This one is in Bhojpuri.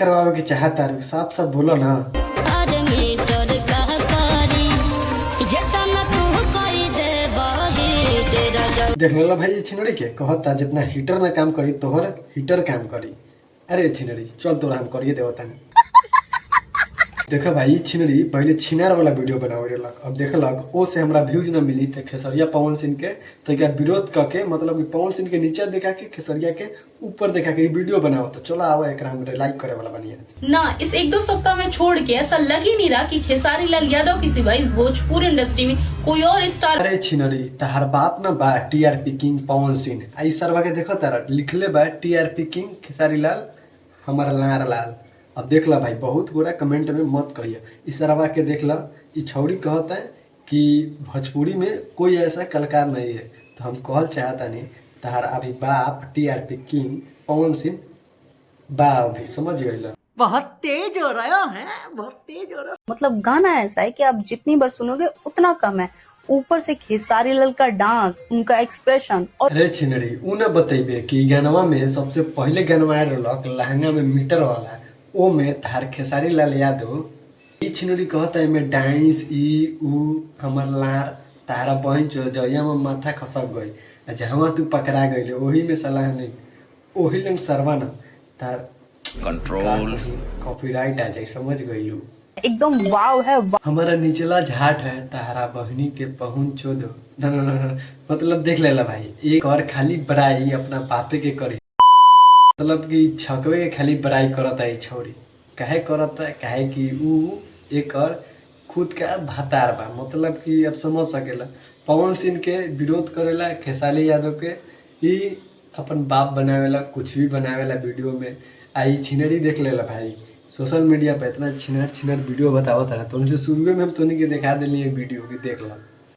करवावे के चाहता रू, साफ साफ बोलो ना। देख लो भाई छिनड़ी के कहता जितना हीटर ना काम करी तोहर हीटर काम करी। अरे छिनड़ी चल तोरा हम करिए देवता ने। देखो भाई छिनड़ी पहले छिनार वाला वीडियो बनावेलक, अब देखलक ओ से हमरा व्यूज न मिली तो खेसरिया पवन सिंह के तरीका विरोध करके, मतलब कि पवन सिंह के नीचे देखा के खेसरिया के ऊपर देखा के वीडियो बनाओ। तो चलो आओ एक लाइक करे वाला बनिए ना। इस 1-2 सप्ताह में छोड़ के ऐसा लग ही नहीं रहा कि खेसारी लाल यादव की सिवाय इस भोजपुरी इंडस्ट्री में कोई और स्टार। अरे छिनड़ी तहार बाप न बा टीआरपी किंग पवन सिंह, आई सरवा के देखो तारा लिखले बा टीआरपी किंग खेसारी लाल हमारा लार लाल। अब देख ला भाई बहुत गोरा कमेंट में मत कहिए, इस सरवा के देख ला ई छौड़ी कहता है कि भोजपुरी में कोई ऐसा कलाकार नहीं है। तो हम कहल चाहता नहीं तहार अभी बाप टीआरपी किंग पवन सिंह बा अभी समझ गई। बहुत तेज हो रहा है, बहुत तेज हो रहा है। मतलब गाना ऐसा है कि आप जितनी बार सुनोगे उतना कम है। ऊपर से खेसारी लाल का डांस, उनका एक्सप्रेशन। और अरे छिनड़ी उ न बतेबे कि गानवा में सबसे पहले गानवा आयल रहलक लहंगा में मीटर वाला, ओ में तार खेसारी लाल यादव। ई छिनड़ी कहता है में डांस ई उ हमर लार तारा बहन जइया में माथा खसक गई, जहाँ तू पकड़ा गई वही में सलाह नहीं, वही लंग सरवा न तार कंट्रोल कॉपीराइट आ जाए, समझ गई। एकदम वाव है। हमारा निचला झाट है तारा बहनी के पहुंच चो दो न। मतलब देख लेला भाई एक और खाली बड़ाई अपना पापे के करी, मतलब कि छकवे के खाली बड़ाई करता है छोरी। काहे करता है? काहे कि ऊ एक और खुद का भातार बा, मतलब कि अब समझ सकेला पवन सिंह के विरोध करेला खेसारी यादव के, ई अपन बाप बनावेला कुछ भी बनावेला वीडियो में। आई छिनड़ी देख लेला भाई सोशल मीडिया पे इतना छिनर वीडियो बताओ था, तो उनसे शुरू में हम तो के दिखा दिली वीडियो की देख ला।